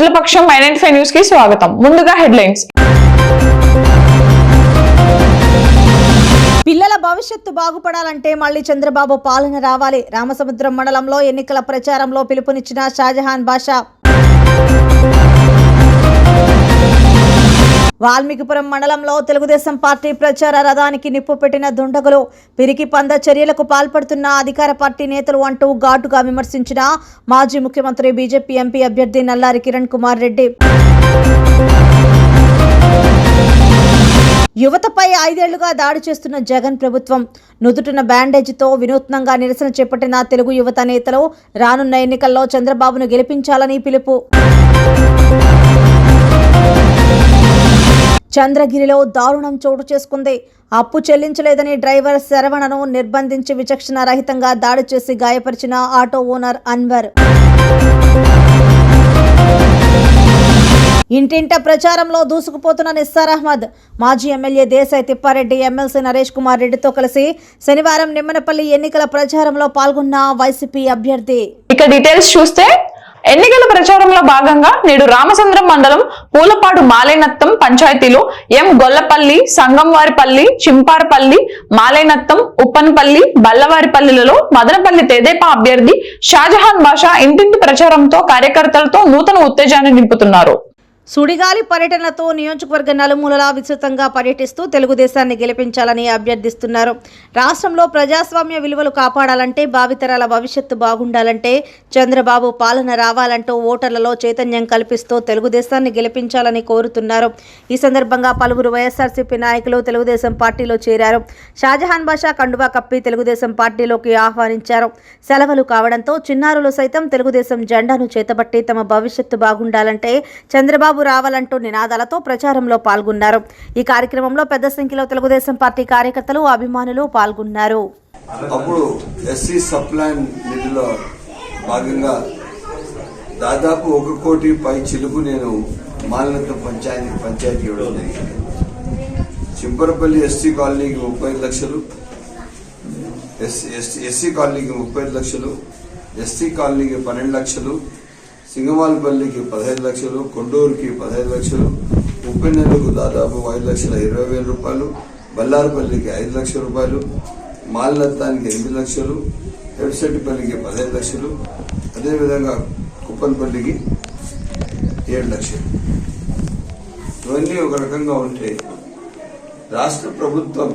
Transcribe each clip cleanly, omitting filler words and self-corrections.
అఖిలపక్షం identify news కి స్వాగతం. ముందుగా హెడ్లైన్స్. పిల్లల భవిష్యత్తు బాగుపడాలంటే మళ్లీ చంద్రబాబు పాలన రావాలి. రామసముద్రం మండలంలో ఎన్నికల ప్రచారంలో పిలుపునిచ్చిన షాజహాన్ బాషా. వాల్మీకిపురం మండలంలో తెలుగుదేశం పార్టీ ప్రచార రథానికి నిప్పు పెట్టిన దుండగులు, పిరికి పంద చర్యలకు పాల్పడుతున్న అధికార పార్టీ నేతలు అంటూ ఘాటుగా విమర్శించిన మాజీ ముఖ్యమంత్రి బీజేపీ ఎంపీ అభ్యర్థి నల్లారి కిరణ్ కుమార్ రెడ్డి. యువతపై 5 ఏళ్లుగా దాడి చేస్తున్న జగన్ ప్రభుత్వం, నుదుటిన బ్యాండేజీతో వినూత్నంగా నిరసన చేపట్టిన తెలుగు యువత నేతలు, రానున్న ఎన్నికల్లో చంద్రబాబును గెలిపించాలని పిలుపు. చంద్రగిరిలో దారుణం చోటు చేసుకుంది. అప్పు చెల్లించలేదని డ్రైవర్ శరవణను నిర్బంధించి విచక్షణ రహితంగా దాడి చేసి గాయపరిచిన ఆటో ఓనర్ అన్వర్. ఇంటింట ప్రచారంలో దూసుకుపోతున్న నిస్సార్ అహ్మద్. మాజీ ఎమ్మెల్యే దేశాయ్ తిప్పారెడ్డి, ఎమ్మెల్సీ నరేష్ కుమార్ రెడ్డితో కలిసి శనివారం నిమ్మనపల్లి ఎన్నికల ప్రచారంలో పాల్గొన్న వైసీపీ అభ్యర్థి. ఇక డీటెయిల్స్ చూస్తే, ఎన్నికల ప్రచారంలో భాగంగా నేడు రామచంద్రం మండలం పూలపాడు మాలేనత్తం పంచాయతీలో గొల్లపల్లి, సంగంవారిపల్లి, చింపారపల్లి, మాలేనత్తం, ఉప్పన్పల్లి, బల్లవారిపల్లిలలో మదనపల్లి తెదేపా అభ్యర్థి షాజహాన్ బాషా ఇంటింటి ప్రచారంతో కార్యకర్తలతో నూతన ఉత్తేజాన్ని నింపుతున్నారు. సుడిగాలి పర్యటనతో నియోజకవర్గ నలుమూలలా విస్తృతంగా పర్యటిస్తూ తెలుగుదేశాన్ని గెలిపించాలని అభ్యర్థిస్తున్నారు. రాష్ట్రంలో ప్రజాస్వామ్య విలువలు కాపాడాలంటే, భావితరాల భవిష్యత్తు బాగుండాలంటే చంద్రబాబు పాలన రావాలంటూ ఓటర్లలో చైతన్యం కల్పిస్తూ తెలుగుదేశాన్ని గెలిపించాలని కోరుతున్నారు. ఈ సందర్భంగా పలువురు వైఎస్ఆర్సీపీ నాయకులు తెలుగుదేశం పార్టీలో చేరారు. షాజహాన్ బాషా కండువా కప్పి తెలుగుదేశం పార్టీలోకి ఆహ్వానించారు. సెలవులు కావడంతో చిన్నారులు సైతం తెలుగుదేశం జెండాను చేతబట్టి తమ భవిష్యత్తు బాగుండాలంటే చంద్రబాబు రావాలంటూ నినాదాలతో ప్రచారంలో పాల్గొన్నారు. ఈ కార్యక్రమంలో పెద్ద సంఖ్యలో తెలుగుదేశం పార్టీ కార్యకర్తలు, అభిమానులు పాల్గొన్నారు. అప్పుడు ఎస్సీ సప్లైన్ నిధిలో భాగంగా దాదాపు 1 కోటి పై చిలుకు నేను మాలినత్తం పంచాయతీ ఇవ్వడం జరిగింది. చింపరపల్లి ఎస్సీ కాలనీకి 35 లక్షలు, ఎస్సీ కాలనీకి 35 లక్షలు, ఎస్సీ కాలనీకి 12 లక్షలు, సింగమాలపల్లికి 15 లక్షలు, కొండూరుకి 15 లక్షలు, ఉప్పెన్నెలకు దాదాపు 5,20,000 రూపాయలు, బల్లారపల్లికి 5 లక్షల రూపాయలు, మాలినత్తానికి 8 లక్షలు, ఎడ్సెట్టిపల్లికి 15 లక్షలు, అదేవిధంగా కుప్పన్పల్లికి 7 లక్షలు. ఇవన్నీ ఒక రకంగా ఉంటే, రాష్ట్ర ప్రభుత్వం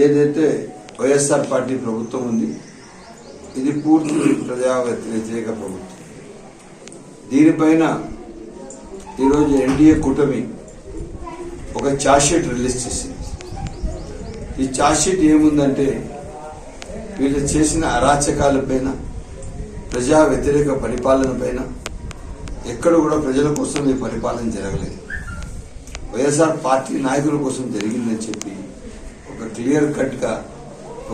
ఏదైతే వైఎస్ఆర్ పార్టీ ప్రభుత్వం ఉంది, ఇది పూర్తి ప్రజా వ్యతిరేక ప్రభుత్వం. దీనిపైన ఈరోజు ఎన్డీఏ కూటమి ఒక ఛార్జ్షీట్ రిలీజ్ చేసింది. ఈ ఛార్జ్షీట్ ఏముందంటే, వీళ్ళు చేసిన అరాచకాలపైన, ప్రజా వ్యతిరేక పరిపాలన పైన, ఎక్కడ కూడా ప్రజల కోసం ఈ పరిపాలన జరగలేదు, వైఎస్ఆర్ పార్టీ నాయకుల కోసం జరిగిందని చెప్పి ఒక క్లియర్ కట్గా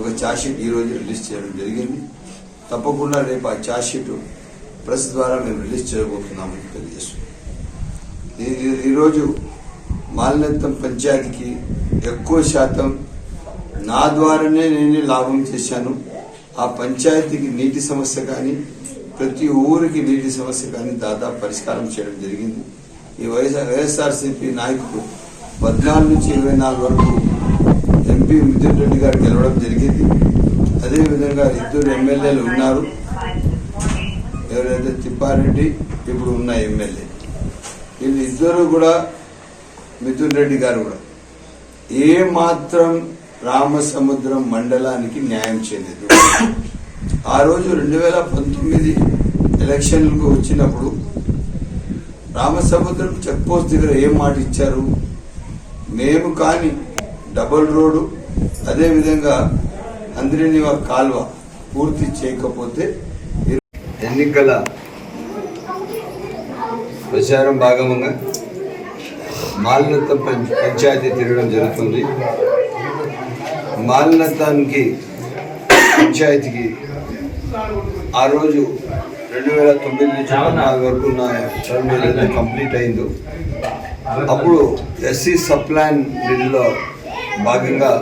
ఒక ఛార్జ్షీట్ ఈరోజు రిలీజ్ చేయడం జరిగింది. తప్పకుండా రేపు ఆ ఛార్జ్షీట్ ప్రెస్ ద్వారా మేము రిలీజ్ చేయబోతున్నామని తెలియజేస్తున్నాం. ఈరోజు మాలినత్తం పంచాయతీకి ఎక్కువ శాతం నా ద్వారానే నేను లాభం చేశాను. ఆ పంచాయతీకి నీటి సమస్య కానీ, ప్రతి ఊరికి నీటి సమస్య కానీ దాదాపు పరిష్కారం చేయడం జరిగింది. ఈ వైఎస్ఆర్సీపీ నాయకుడు 14 నుంచి 24 వరకు ఎంపీ మిథున్ రెడ్డి గారు గెలవడం జరిగింది. అదేవిధంగా 2 ఎమ్మెల్యేలు ఉన్నారు, ఎవరైతే తిప్పారెడ్డి ఇప్పుడు ఉన్న ఎమ్మెల్యే, వీళ్ళిద్దరూ కూడా, మిథున్ రెడ్డి గారు కూడా ఏ మాత్రం రామసముద్రం మండలానికి న్యాయం చేయలేదు. ఆ రోజు 2019 ఎలక్షన్లకు వచ్చినప్పుడు రామసముద్రం చెక్ పోస్ట్ దగ్గర ఏం మాట ఇచ్చారు, మేము కానీ డబుల్ రోడ్డు, అదేవిధంగా అంద్రినివా కాల్వ పూర్తి చేయకపోతే ఎన్నికల ప్రచారం భాగంగా మాలినత్తం పంచాయతీ తిరగడం జరుగుతుంది. మాలినత్తానికి పంచాయతీకి ఆ రోజు 2009 నుంచి 2014 వరకు నా టర్మ్ ఏదైతే కంప్లీట్ అయిందో, అప్పుడు ఎస్సీ సప్లైన్ నిధిలో భాగంగా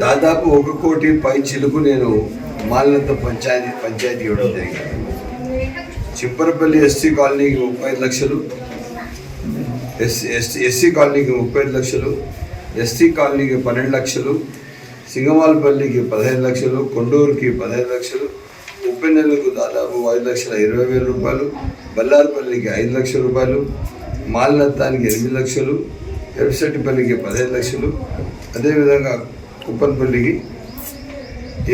దాదాపు 1 కోటి పై చిలుకు నేను మాలినత్తం పంచాయతీ ఇవ్వడం జరిగింది. చింపరపల్లి ఎస్టీ కాలనీకి 35 లక్షలు, ఎస్సీ కాలనీకి 35 లక్షలు, ఎస్టీ కాలనీకి 12 లక్షలు, సింగమాలపల్లికి 15 లక్షలు, కొండూరుకి 15 లక్షలు, ఉప్పెన్నెలకు దాదాపు 5,20,000 రూపాయలు, బల్లార్పల్లికి 5 లక్షల రూపాయలు, మాలినత్తానికి 8 లక్షలు, ఎర్రశెట్టిపల్లికి 15 లక్షలు, అదేవిధంగా కుప్పన్పల్లికి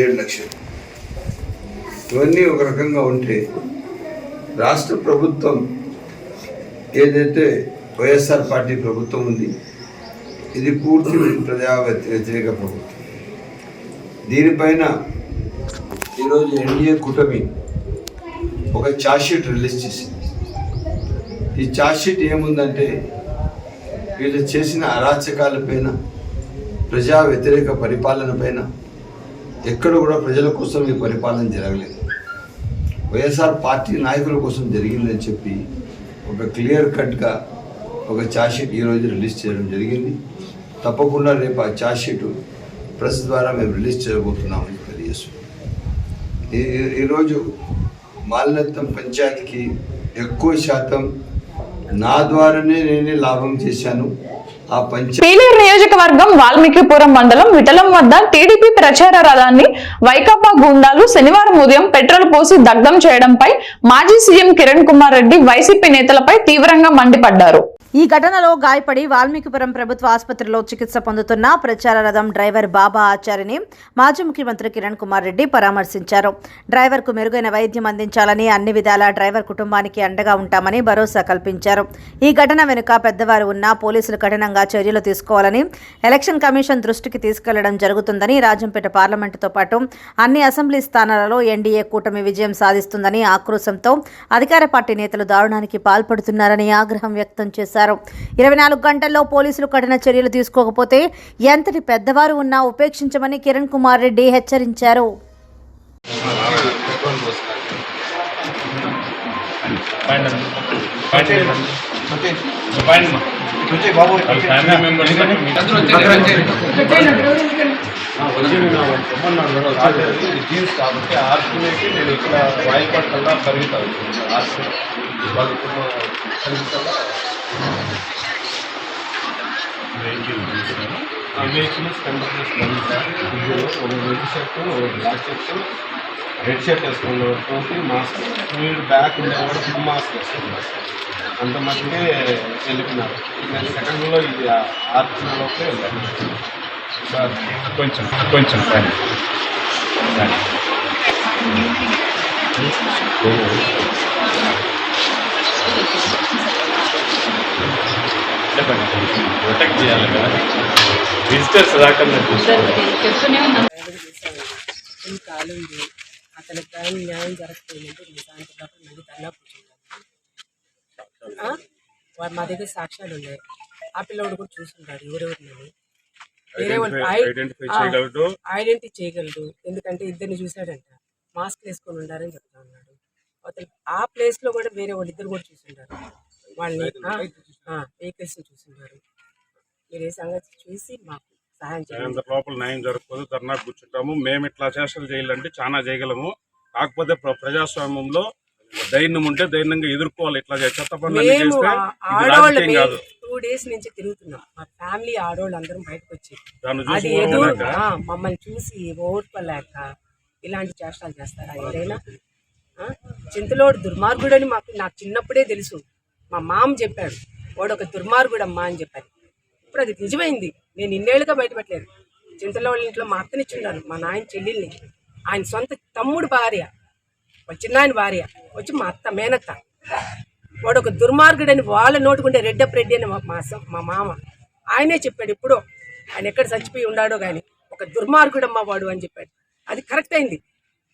7 లక్షలు. ఇవన్నీ ఒక రకంగా ఉంటే రాష్ట్ర ప్రభుత్వం ఏదైతే వైఎస్ఆర్ పార్టీ ప్రభుత్వం ఉంది, ఇది పూర్తి ప్రజా వ్యతిరేక ప్రభుత్వం. దీనిపైన ఈరోజు ఎన్డీఏ కూటమి ఒక ఛార్జ్షీట్ రిలీజ్ చేసింది. ఈ ఛార్జ్షీట్ ఏముందంటే వీళ్ళు చేసిన అరాచకాలపైన, ప్రజా వ్యతిరేక పరిపాలన పైన ఎక్కడ కూడా ప్రజల కోసం ఈ పరిపాలన జరగలేదు, వైఎస్ఆర్ పార్టీ నాయకుల కోసం జరిగిందని చెప్పి ఒక క్లియర్ కట్గా ఒక ఛార్జ్షీట్ ఈరోజు రిలీజ్ చేయడం జరిగింది. తప్పకుండా రేపు ఆ ఛార్జ్షీట్ ప్రెస్ ద్వారా మేము రిలీజ్ చేయబోతున్నామని తెలియజేస్తున్నాం. ఈరోజు మాలినత్తం పంచాయతీకి ఎక్కువ శాతం నా ద్వారానే నేనే లాభం చేశాను. ఆ పీలేరు నియోజకవర్గం వాల్మీకిపురం మండలం విఠలం వద్ద టీడీపీ ప్రచార రథాన్ని వైకాపా గూండాలు శనివారం ఉదయం పెట్రోల్ పోసి దగ్ధం చేయడంపై మాజీ సీఎం కిరణ్ కుమార్ రెడ్డి వైసీపీ నేతలపై తీవ్రంగా మండిపడ్డారు. ఈ ఘటనలో గాయపడి వాల్మీకిపురం ప్రభుత్వ ఆసుపత్రిలో చికిత్స పొందుతున్న ప్రచార రథం డ్రైవర్ బాబా ఆచార్యని మాజీ ముఖ్యమంత్రి కిరణ్ కుమార్ రెడ్డి పరామర్శించారు. డ్రైవర్కు మెరుగైన వైద్యం అందించాలని, అన్ని విధాలా డ్రైవర్ కుటుంబానికి అండగా ఉంటామని భరోసా కల్పించారు. ఈ ఘటన వెనుక పెద్దవారు ఉన్నా పోలీసులు కఠినంగా చర్యలు తీసుకోవాలని ఎలక్షన్ కమిషన్ దృష్టికి తీసుకెళ్లడం జరుగుతుందని, రాజంపేట పార్లమెంటుతో పాటు అన్ని అసెంబ్లీ స్థానాలలో ఎన్డీఏ కూటమి విజయం సాధిస్తుందని ఆక్రోశంతో అధికార పార్టీ నేతలు దారుణానికి పాల్పడుతున్నారని ఆగ్రహం వ్యక్తం చేశారు. 24 గంటల్లో పోలీసులు కఠిన చర్యలు తీసుకోకపోతే ఎంతటి పెద్దవారు ఉన్నా ఉపేక్షించమని కిరణ్ కుమార్ రెడ్డి హెచ్చరించారు. కాబట్టి ఆర్టీకి నేను ఇక్కడ వాయిపట్ల పెరుగుతాను. వెహికల్ స్పెండర్ ఇందులో ఒక రెడ్ షర్ట్, ఒక బ్లాక్ షర్ట్, రెడ్ షర్ట్ వేసుకున్న మాస్క్, మీరు బ్యాక్ ఉండేవాడు ఫుల్ మాస్క్ వేసుకున్నారు. అంత మట్టుకే వెళ్ళిపోయినారు. నేను సెకండ్లో ఇది ఆర్చినలోకి వెళ్ళాను. సార్ కొంచెం ప్రొటెక్ట్ చేయాలి కదా, విజిటర్స్ రాకుండా కాలుంది. అతనికి కానీ న్యాయం జరగకపోయిందంటే నేను సాయంత్రం దాకా మళ్ళీ ధర్నా కూర్చుంటాను. మా దగ్గర సాక్ష్యాలు ఉన్నాయి. ఆ పిల్లవాడు కూడా చూసుకుంటాడు ఎవరెవరిని, వేరే వాళ్ళు ఐడెంటిఫై చేయగలడు. ఎందుకంటే ఇద్దరిని చూశాడంట, మాస్క్ వేసుకొని ఉండారని చెప్తా ఉన్నాడు. అతను ఆ ప్లేస్లో కూడా వేరే వాళ్ళు ఇద్దరు కూడా చూసుంటారు. వాళ్ళని వెహికల్స్ చూసుంటారు. మీరు ఏ సంగతి చూసి మాకు సహాయం చేయండి. లోపల న్యాయం జరగకపోతే ధర్నా కూర్చుంటాము. మేము ఇట్లా చేష్టలు చేయాలంటే చాలా చేయగలము. కాకపోతే ప్రజాస్వామ్యంలో ధైర్యం ఉంటే ధైర్యంగా ఎదుర్కోవాలి. ఇట్లా చెత్త పనులు ఆడవాళ్ళు 2 days నుంచి తిరుగుతున్నాం. మా ఫ్యామిలీ ఆడవాళ్ళు అందరం బయటకు వచ్చి అది మమ్మల్ని చూసి ఓర్పలేక ఇలాంటి చేష్టాలు చేస్తారా ఎవరైనా? చింతలోడు దుర్మార్గుడు అని నాకు చిన్నప్పుడే తెలుసు. మా మామ చెప్పాడు, వాడు ఒక దుర్మార్గుడు అమ్మా అని చెప్పారు. ఇప్పుడు అది నిజమైంది. నేను ఇన్నేళ్ళుగా బయటపెట్టలేదు. చింతలో వాళ్ళ ఇంట్లో మా అత్తనిచ్చున్నాను, మా నాయన చెల్లెల్ని, ఆయన సొంత తమ్ముడు భార్య, వాళ్ళ చిన్నాయన భార్య వచ్చి మా అత్త మేనత్త. వాడు ఒక దుర్మార్గుడని వాళ్ళ నోటుకుంటే రెడ్డి అని మా మామ ఆయనే చెప్పాడు. ఎప్పుడో ఆయన ఎక్కడ చచ్చిపోయి ఉన్నాడో కానీ ఒక దుర్మార్గుడమ్మా వాడు అని చెప్పాడు. అది కరెక్ట్ అయింది.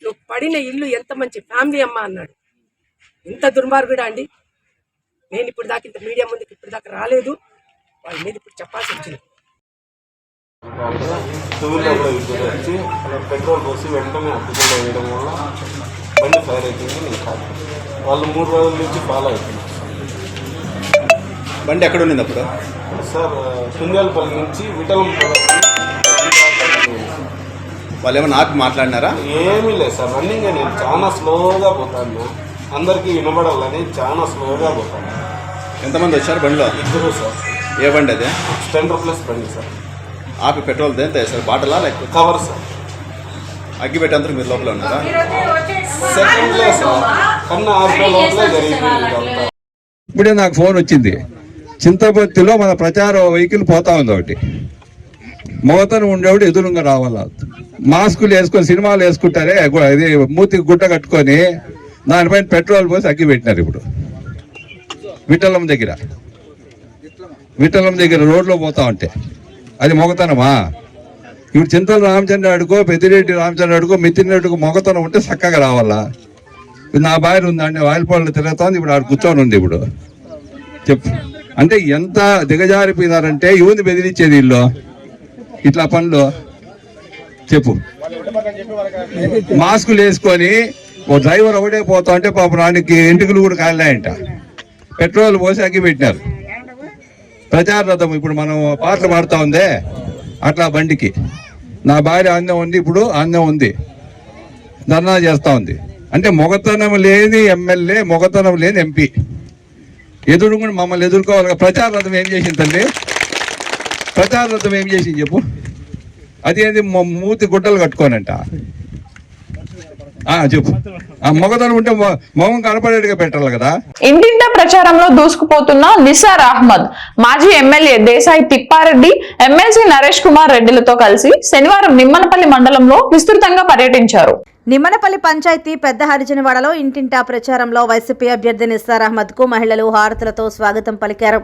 నువ్వు పడిన ఇల్లు ఎంత మంచి ఫ్యామిలీ అమ్మా అన్నాడు. ఇంత దుర్మార్గుడా అండి? నేను ఇప్పుడు దాకా ఇంత మీడియా ముందుకు ఇప్పుడు దాకా రాలేదు. వాళ్ళ మీద ఇప్పుడు చెప్పాల్సి వచ్చింది. పెట్రోల్ పోసి వెంటనే అడ్డుకుండా వేయడం వల్ల బండి ఫైర్ అవుతుంది. వాళ్ళు 3 రోజుల నుంచి ఫాలో అవుతున్నారు. బండి ఎక్కడ ఉండింది అప్పుడు? సార్ తుంగల్పల్లి నుంచి విఠలం. వాళ్ళు ఏమైనా ఆపి మాట్లాడినారా? ఏమీ లేదు సార్, రన్నింగ్ నేను చాలా స్లోగా పోతాను. అందరికీ వినబడాలని చాలా స్లోగా పోతాను. ఎంతమంది వచ్చారు బండిలో? ఇద్దరు సార్. ఏ బండి అదే? స్టెండర్ ప్లస్ బండి సార్. ఆపి పెట్రోల్ దేంతో సార్? బాటలా లేకపోతే కవర్ సార్. అగ్గి పెట్టేందుకు మీరు లోపల ఉన్నారా? సెకండ్లే సార్, కన్నా ఆర్పే లోపలే జరిగిపోయింది. ఇప్పుడే నాకు ఫోన్ వచ్చింది, చింతపత్తిలో మన ప్రచార వెహికల్ పోతా ఉంది ఒకటి, మోతను ఉండేవాడు ఎదురుగా రావాల, మాస్కులు వేసుకొని సినిమాలు వేసుకుంటారే ఇది మూతికి గుడ్డ కట్టుకొని దానిపైన పెట్రోల్ పోసి అగ్గి పెట్టినారు. ఇప్పుడు విఠలం దగ్గర రోడ్లో పోతా ఉంటే అది మొగతనమా? ఇప్పుడు చింతల రామచంద్ర అడుకో, పెద్దిరెడ్డి రామచంద్ర అడుకో, మితిన్ రెడ్డికో మొగతనం ఉంటే చక్కగా రావాలా? నా భార్య ఉందండి వాయిలపాళ్ళు తిరుగుతోంది, ఇప్పుడు ఆడ కూర్చొని ఉంది. ఇప్పుడు చెప్పు అంటే ఎంత దిగజారిపోయినారంటే ఇవన్నీ బెదిరించేది వీళ్ళు ఇట్లా పనులు. చెప్పు, మాస్కులు వేసుకొని ఓ డ్రైవర్ ఒకటే పోతా ఉంటే పాపం రానికి ఎంటుకలు కూడా కాలినాయంట, పెట్రోల్ పోసి అగ్గి పెట్టినారు. ప్రచార రథం ఇప్పుడు మనం పాటలు పాడుతూ ఉందే అట్లా బండికి నా భార్య ఆందం ఉంది, ఇప్పుడు ఆందం ఉంది, ధర్నా చేస్తూ ఉంది. అంటే మొగతనం లేని ఎమ్మెల్యే, మొగతనం లేని ఎంపీ ఎదురు కూడా మమ్మల్ని ఎదుర్కోవాలి. ప్రచార రథం ఏం చేసింది తల్లి? ప్రచార రథం ఏం చేసింది చెప్పు? అది ఏంది మూతి గుడ్డలు కట్టుకోనంట. చెప్పు, ఆ మొగతనం ఉంటే మొగం కనపడేట్టుగా పెట్టాలి కదా. ఇంటింటా ప్రచారంలో దూసుకుపోతున్న నిసార్ అహ్మద్ మాజీ ఎమ్మెల్యే దేశాయి తిప్పారెడ్డి, ఎమ్మెల్సీ నరేష్ కుమార్ రెడ్డిలతో కలిసి శనివారం నిమ్మనపల్లి మండలంలో విస్తృతంగా పర్యటించారు. నిమ్మనపల్లి పంచాయతీ పెద్ద హరిజనవాడలో ఇంటింటా ప్రచారంలో వైసీపీ అభ్యర్థి నిస్సార్ అహ్మద్ కు మహిళలు హారతులతో స్వాగతం పలికారు.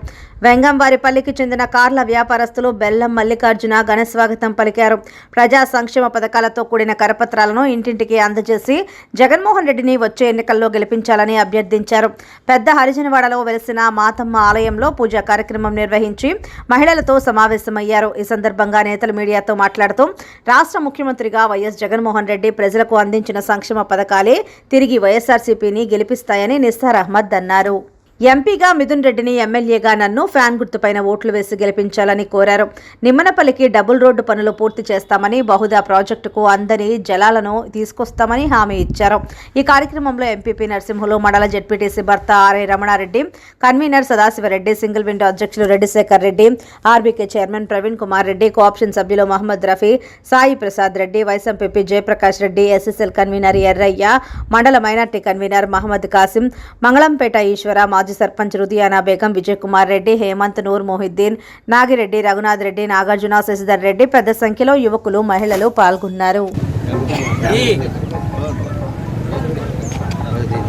వెంగంవారిపల్లికి చెందిన కార్ల వ్యాపారస్తులు బెల్లం మల్లికార్జున ఘన స్వాగతం పలికారు. ప్రజా సంక్షేమ పథకాలతో కూడిన కరపత్రాలను ఇంటింటికి అందజేసి జగన్మోహన్ రెడ్డిని వచ్చే ఎన్నికల్లో గెలిపించాలని అభ్యర్థించారు. పెద్ద హరిజనవాడలో వెలిసిన మాతమ్మ ఆలయంలో పూజా కార్యక్రమం నిర్వహించి మహిళలతో సమావేశమయ్యారు. ఈ సందర్భంగా నేతలు మీడియాతో మాట్లాడుతూ రాష్ట్ర ముఖ్యమంత్రిగా వైఎస్ జగన్మోహన్ రెడ్డి ప్రజలకు అందించిన సంక్షేమ పథకాలే తిరిగి వైఎస్ఆర్సీపీని గెలిపిస్తాయని నిస్సార్ అహ్మద్ అన్నారు. ఎంపీగా మిథున్ రెడ్డిని, ఎమ్మెల్యేగా నన్ను ఫ్యాన్ గుర్తుపైన ఓట్లు వేసి గెలిపించాలని కోరారు. నిమ్మనపల్లికి డబుల్ రోడ్డు పనులు పూర్తి చేస్తామని, బహుదా ప్రాజెక్టుకు అందరి జలాలను తీసుకొస్తామని హామీ ఇచ్చారు. ఈ కార్యక్రమంలో ఎంపీపీ నరసింహులు, మండల జెడ్పీటీసీ భర్త RI Ramana Reddy, convener Sadasiva Reddy, single window అధ్యక్షులు Reddy Shekar Reddy, RBK chairman Praveen Kumar Reddy, cooption సభ్యులు Mohammed Rafi, Sai Prasad Reddy, vice MPP Jayaprakash Reddy, SSL convener Yerraiah, మండల మైనార్టీ కన్వీనర్ మహమ్మద్ కాసిం, మంగళంపేట ఈశ్వర, మాజీ సర్పంచ్ రుదియానా బేగం, విజయ్ కుమార్ రెడ్డి, హేమంత్, నూర్ మొహిద్దీన్, నాగిరెడ్డి, రఘునాథ్ రెడ్డి, నాగార్జున, శశిధర్ రెడ్డి పెద్ద సంఖ్యలో యువకులు, మహిళలు పాల్గొన్నారు.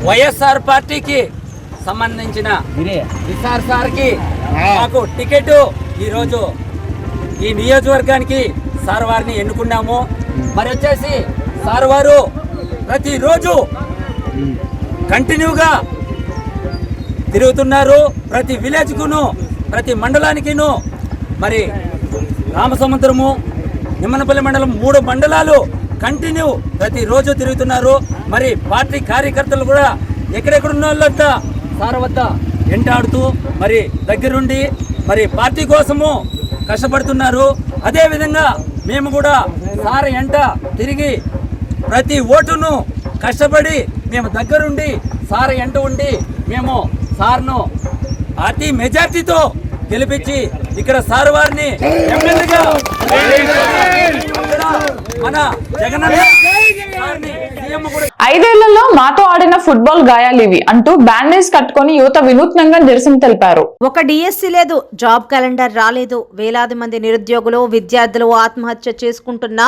వైఎస్ఆర్ పార్టీకి సంబంధించిన నిసార్ సార్కి మాకు టికెట్ ఈరోజు ఈ నియోజకవర్గానికి సార్ వారిని ఎన్నుకున్నాము. మరి వచ్చేసి సార్ వారు ప్రతిరోజు కంటిన్యూగా తిరుగుతున్నారు. ప్రతి విలేజ్కును, ప్రతి మండలానికిను, మరి రామసముద్రము, నిమ్మనపల్లి మండలం 3 మండలాలు కంటిన్యూ ప్రతిరోజు తిరుగుతున్నారు. మరి పార్టీ కార్యకర్తలు కూడా ఎక్కడెక్కడున్న వాళ్ళంతా సార్ వద్ద వెంటాడుతూ మరి దగ్గరుండి మరి పార్టీ కోసము కష్టపడుతున్నారు. అదేవిధంగా మేము కూడా సార్ ఎంట తిరిగి ప్రతి ఓటును కష్టపడి మేము దగ్గరుండి సార్ ఎంట ఉండి మేము సార్ను అతి మెజార్టీతో గెలిపించి ఇక్కడ సార్ వారిని ఎమ్మెల్యేగా మన జగనన్న సార్ని సీఎం కూడా 5 ఏళ్లలో మాతో ఆడిన ఫుట్బాల్ గాయాలివి అంటూ బ్యాండేజ్ కట్టుకొని యువత వినూత్నంగా నిరసన తెలిపారు. ఒక డిఎస్సీ లేదు, జాబ్ క్యాలెండర్ రాలేదు, వేలాది మంది నిరుద్యోగులు, విద్యార్థులు ఆత్మహత్య చేసుకుంటున్నా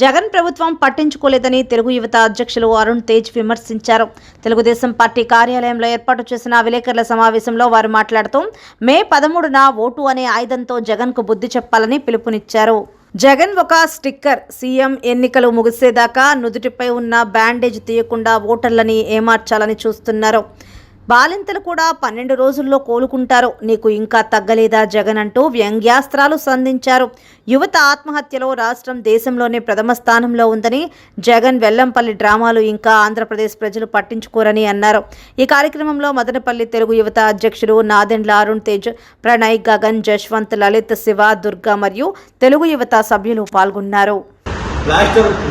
జగన్ ప్రభుత్వం పట్టించుకోలేదని తెలుగు యువత అధ్యక్షులు అరుణ్ తేజ్ విమర్శించారు. తెలుగుదేశం పార్టీ కార్యాలయంలో ఏర్పాటు చేసిన విలేకరుల సమావేశంలో వారు మాట్లాడుతూ మే 13న ఓటు అనే ఆయుధంతో జగన్ కు బుద్ధి చెప్పాలని పిలుపునిచ్చారు. జగన్ ఒక స్టిక్కర్, సీఎం ఎన్నికలు ముగిసేదాకా నుదుటిపై ఉన్న బ్యాండేజ్ తీయకుండా ఓటర్లని ఏమార్చాలని చూస్తున్నారు. బాలింతలు కూడా 12 రోజుల్లో కోలుకుంటారు, నీకు ఇంకా తగ్గలేదా జగన్ అంటూ వ్యంగ్యాస్త్రాలు సంధించారు. యువత ఆత్మహత్యలో రాష్ట్రం దేశంలోనే ప్రథమ స్థానంలో ఉందని, జగన్ వెల్లంపల్లి డ్రామాలు ఇంకా ఆంధ్రప్రదేశ్ ప్రజలు పట్టించుకోరని అన్నారు. ఈ కార్యక్రమంలో మదనపల్లి తెలుగు యువత అధ్యక్షుడు నాదెండ్ల అరుణ్ తేజ్, ప్రణయ్, గగన్, జశ్వంత్, లలిత్, శివ, దుర్గా మరియు తెలుగు యువత సభ్యులు పాల్గొన్నారు.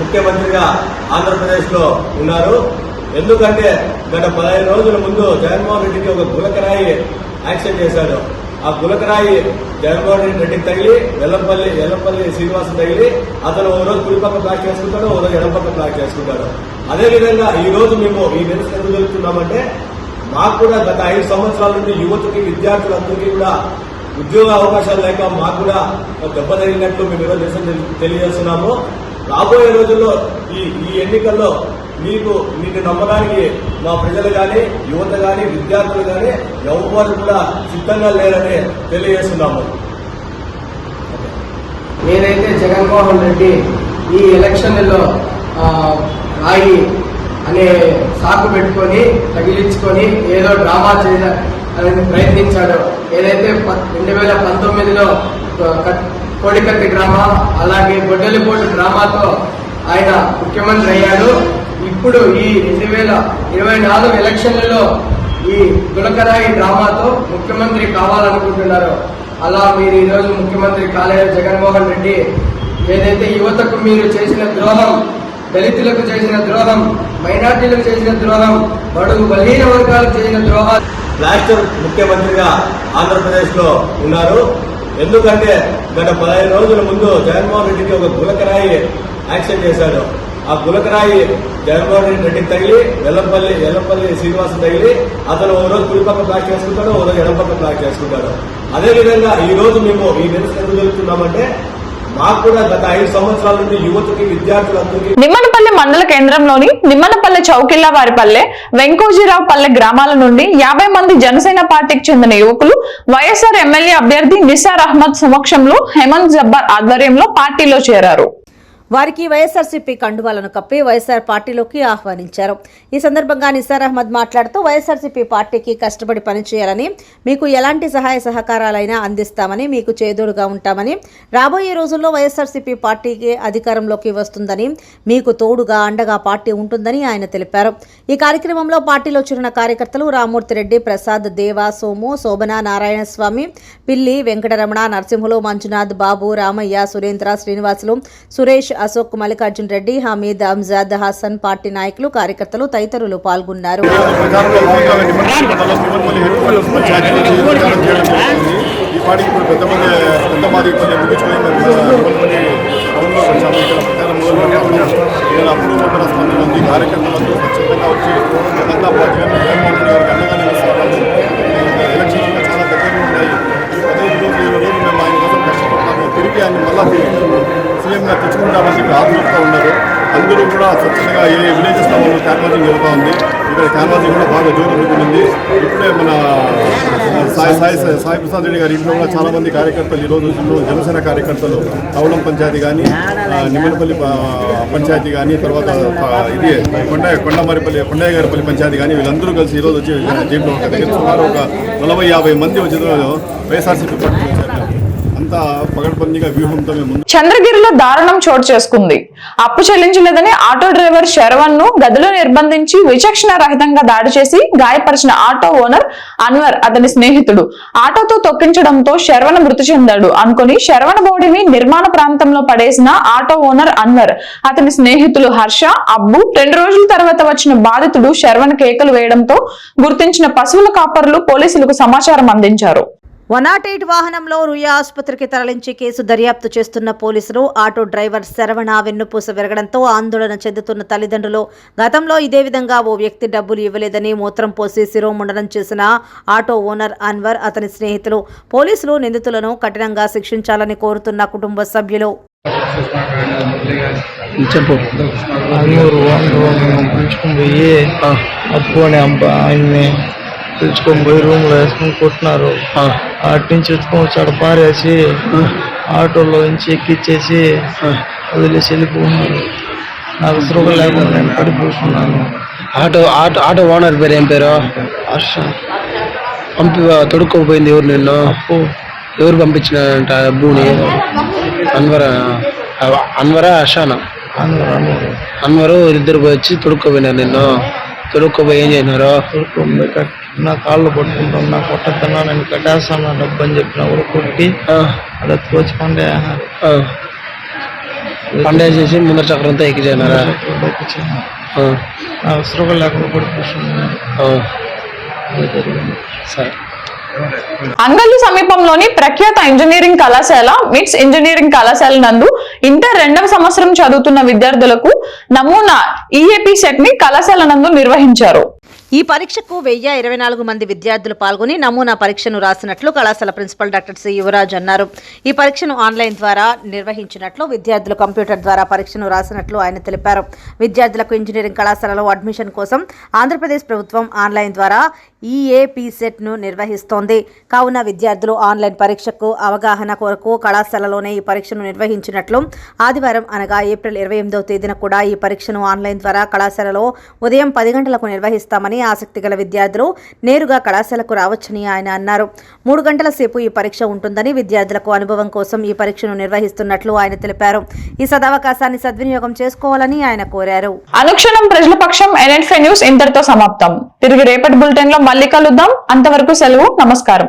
ముఖ్యమంత్రిగా ఆంధ్రప్రదేశ్ లో ఉన్నారు. ఎందుకంటే గత 15 రోజుల ముందు జగన్మోహన్ రెడ్డికి ఒక గులకరాయి యాక్షన్ చేశాడు. ఆ గులకరాయి జగన్మోహన్ రెడ్డికి తగిలి వెల్లంపల్లి శ్రీనివాసం తగిలి అతను ఓ రోజు కుడిపక్క బ్లాక్ చేసుకుంటాడు, ఓ రోజు ఎడపక్క బ్లాక్ చేసుకుంటాడు. అదేవిధంగా ఈ రోజు మేము ఈ నిరసన ఎందుకు జరుగుతున్నామంటే మాకు కూడా గత 5 సంవత్సరాల నుండి యువతకి విద్యార్థులందరికీ కూడా ఉద్యోగ అవకాశాలు లేక మాకు కూడా దెబ్బ తగిలినట్లు మేము ఈరోజు నిరసన తెలియజేస్తున్నాము. రాబోయే రోజుల్లో ఈ ఎన్నికల్లో నిన్ను నమ్మడానికి మా ప్రజలు కానీ యువత కానీ విద్యార్థులు కానీ ఎవరు కూడా సిద్ధంగా లేరని తెలియజేస్తున్నాము. ఏదైతే జగన్మోహన్ రెడ్డి ఈ ఎలక్షన్లలో రాయి అనే సాకు పెట్టుకొని తగిలించుకొని ఏదో డ్రామా చేయాలని ప్రయత్నించాడో, ఏదైతే 2019లో కోడికత్తి డ్రామా అలాగే గొడ్డలిపోటు డ్రామాతో ఆయన ముఖ్యమంత్రి అయ్యాడు. ఇప్పుడు ఈ 2024 ఎలక్షన్లలో ఈ గులకరాయి డ్రామాతో ముఖ్యమంత్రి కావాలనుకుంటున్నారు. అలా మీరు ఈరోజు ముఖ్యమంత్రి కాలేదు జగన్మోహన్ రెడ్డి. ఏదైతే యువతకు మీరు చేసిన ద్రోహం, దళితులకు చేసిన ద్రోహం, మైనార్టీలకు చేసిన ద్రోహం, బడుగు బలహీన వర్గాలకు చేసిన ద్రోహాలు. బ్లాస్టర్ ముఖ్యమంత్రిగా ఆంధ్రప్రదేశ్ లో ఉన్నారు. ఎందుకంటే గత 15 రోజుల ముందు జగన్మోహన్ రెడ్డికి ఒక గులకరాయి యాక్షన్ చేశాడు. ఆ గులకరాయి జగన్మోహన్ రెడ్డికి తగిలి వెల్లంపల్లి శ్రీనివాసం తగిలి అతను ఓ రోజు కుడిపక్క బ్లాక్ చేసుకుంటాడు, ఓ రోజు ఎడపక్క బ్లాక్ చేసుకుంటాడు. అదేవిధంగా ఈ రోజు మేము ఈ నిరసన ఎందుకు జరుగుతున్నామంటే మాకు కూడా గత 5 సంవత్సరాల నుండి యువతకి విద్యార్థులందరికీ నిమ్మనపల్లి మండల కేంద్రంలోని నిమ్మనపల్లి చౌకిల్లా వారిపల్లె, వెంకోజీరావు పల్లె గ్రామాల నుండి 50 మంది జనసేన పార్టీకి చెందిన యువకులు వైఎస్ఆర్ ఎమ్మెల్యే అభ్యర్థి నిసార్ అహ్మద్ సమక్షంలో హేమంత్ జబ్బార్ ఆధ్వర్యంలో పార్టీలో చేరారు. వారికి వైఎస్ఆర్సీపీ కండువాలను కప్పి వైఎస్ఆర్ పార్టీలోకి ఆహ్వానించారు. ఈ సందర్భంగా నిసార్ అహ్మద్ మాట్లాడుతూ వైఎస్ఆర్సీపీ పార్టీకి కష్టపడి పనిచేయాలని, మీకు ఎలాంటి సహాయ సహకారాలైనా అందిస్తామని, మీకు చేదోడుగా ఉంటామని, రాబోయే రోజుల్లో వైఎస్ఆర్సీపీ పార్టీకి అధికారంలోకి వస్తుందని, మీకు తోడుగా అండగా పార్టీ ఉంటుందని ఆయన తెలిపారు. ఈ కార్యక్రమంలో పార్టీలో చేరిన కార్యకర్తలు రామూర్తిరెడ్డి, ప్రసాద్, దేవా, సోము, శోభన, నారాయణస్వామి, పిల్లి, వెంకటరమణ, నరసింహులు, మంజునాథ్, బాబు, రామయ్య, సురేంద్ర, శ్రీనివాసులు, సురేష్, అశోక్, మల్లికార్జున్ రెడ్డి, హమీద్, అంజాద్, హసన్, పార్టీ నాయకులు, కార్యకర్తలు తదితరులు పాల్గొన్నారు. సీఎంగా తెచ్చుకుంటామని ఆతృతగా ఉన్నారు. అందరూ కూడా స్వచ్ఛంగా ఏ విలేజెస్లో వాళ్ళు క్యాన్వాసింగ్ జరుగుతూ ఉంది. ఇక్కడ క్యాన్వాసింగ్ కూడా బాగా జరుగుతుంది. ఇప్పుడే మన సాయి ప్రసాద్ రెడ్డి గారి ఇంట్లో కూడా చాలా మంది కార్యకర్తలు ఈరోజు జనసేన కార్యకర్తలు తౌడం పంచాయతీ కానీ, నిమ్మనపల్లి పంచాయతీ కానీ, తర్వాత ఇది కొండయ్య గారిపల్లి పంచాయతీ కానీ వీళ్ళందరూ కలిసి ఈరోజు వచ్చి జీప్లో ఒక దగ్గర సుమారు ఒక 40-50 మంది వచ్చి వైఎస్ఆర్సీపీ పార్టీ అంతా పగడ్బందీగా వ్యూహంతో చంద్రగిరిలో దారుణం చోటు చేసుకుంది. అప్పు చెల్లించలేదని ఆటో డ్రైవర్ శరవణ్ ను గదిలో నిర్బంధించి విచక్షణ రహితంగా దాడి చేసి గాయపరిచిన ఆటో ఓనర్ అన్వర్ అతని స్నేహితుడు ఆటోతో తొక్కించడంతో శరవణ్ మృతి చెందాడు అనుకుని శరవణ బాడీని నిర్మాణ ప్రాంతంలో పడేసిన ఆటో ఓనర్ అన్వర్, అతని స్నేహితులు హర్ష, అబ్బు 2 రోజుల తర్వాత వచ్చిన బాధితుడు శరవణ్ కేకలు వేయడంతో గుర్తించిన పశువుల కాపరులు పోలీసులకు సమాచారం అందించారు. 108 వాహనంలో రుయా ఆసుపత్రికి తరలించి కేసు దర్యాప్తు చేస్తున్న పోలీసులు ఆటో డ్రైవర్ శరవణ వెన్నుపూస విరగడంతో ఆందోళన చెందుతున్న తల్లిదండ్రులు గతంలో ఇదే విధంగా ఓ వ్యక్తి డబ్బులు ఇవ్వలేదని మూత్రం పోసి శిరోముండనం చేసిన ఆటో ఓనర్ అన్వర్, అతని స్నేహితులు పోలీసులు నిందితులను కఠినంగా శిక్షించాలని కోరుతున్న కుటుంబ సభ్యులు. పిలుచుకొని పోయి రూమ్లో వేసుకొని కొట్టినారు. అటు నుంచి ఎత్తుకొని వచ్చి ఆడ పారేసి ఆటోలో నుంచి ఎక్కిచ్చేసి వదిలేసి వెళ్ళిపోతున్నారు. నాకు సుఖం లేకుండా నేను పడిపోతున్నాను. ఆటో ఓనర్ పేరు ఏం పేరు? హర్ష. తొడుక్కోపోయింది ఎవరు నిన్ను? ఎవరు పంపించినారంట అబ్బుని? అన్వరా హర్షానా? అన్వరు ఇద్దరు పోయి వచ్చి తొడుక్కోపోయినారు నిన్ను. తొడుక్కోపోయి ఏం చేసినారు? నా కాళ్ళు పట్టుకుంటాం, నా కొట్టద్దన్నా నేను కట్టేస్తాను డబ్బు అని చెప్పిన కూడా కొట్టి అలా తోచి పండేసేసి ముందర చక్రంతో ఎక్కించారా? నాకు సృహ లేకుండా పడిపోతున్నాను. సరే. అంగల్లు సమీపంలోని ప్రఖ్యాత ఇంజనీరింగ్ కళాశాల మిట్స్ ఇంజనీరింగ్ కళాశాల నందు ఇంటర్ 2వ సంవత్సరం చదువుతున్న విద్యార్థులకు నమూనా ఈఏపీ సెట్ ని కళాశాల నందు నిర్వహించారు. ఈ పరీక్షకు 1024 మంది విద్యార్థులు పాల్గొని నమూనా పరీక్షను రాసినట్లు కళాశాల ప్రిన్సిపల్ డాక్టర్ సి యువరాజ్ అన్నారు. ఈ పరీక్షను ఆన్లైన్ ద్వారా నిర్వహించినట్లు, విద్యార్థులు కంప్యూటర్ ద్వారా పరీక్షను రాసినట్లు ఆయన తెలిపారు. విద్యార్థులకు ఇంజనీరింగ్ కళాశాలలో అడ్మిషన్ కోసం ఆంధ్రప్రదేశ్ ప్రభుత్వం ఆన్లైన్ ద్వారా ఈఏపీ సెట్ ను నిర్వహిస్తోంది. కావున విద్యార్థులు ఆన్లైన్ పరీక్షకు అవగాహన కొరకు కళాశాలలోనే ఈ పరీక్షను నిర్వహించినట్లు, ఆదివారం అనగా ఏప్రిల్ 28వ తేదీన కూడా ఈ పరీక్షను ఆన్లైన్ ద్వారా కళాశాలలో ఉదయం 10 గంటలకు నిర్వహిస్తామని, ఆసక్తి గల విద్యార్థులు నేరుగా కళాశాలకు రావచ్చని ఆయన అన్నారు. 3 గంటల సేపు ఈ పరీక్ష ఉంటుందని, విద్యార్థులకు అనుభవం కోసం ఈ పరీక్షను నిర్వహిస్తున్నట్లు ఆయన తెలిపారు. ఈ సదవకాశాన్ని సద్వినియోగం చేసుకోవాలని ఆయన కోరారు. అనుక్షణం ప్రజల పక్షం NN5 న్యూస్ ఇంతటితో సమాప్తం. తిరిగి రేపటి బులెటిన్ లో మళ్ళీ కలుద్దాం. అంతవరకు సెలవు. నమస్కారం.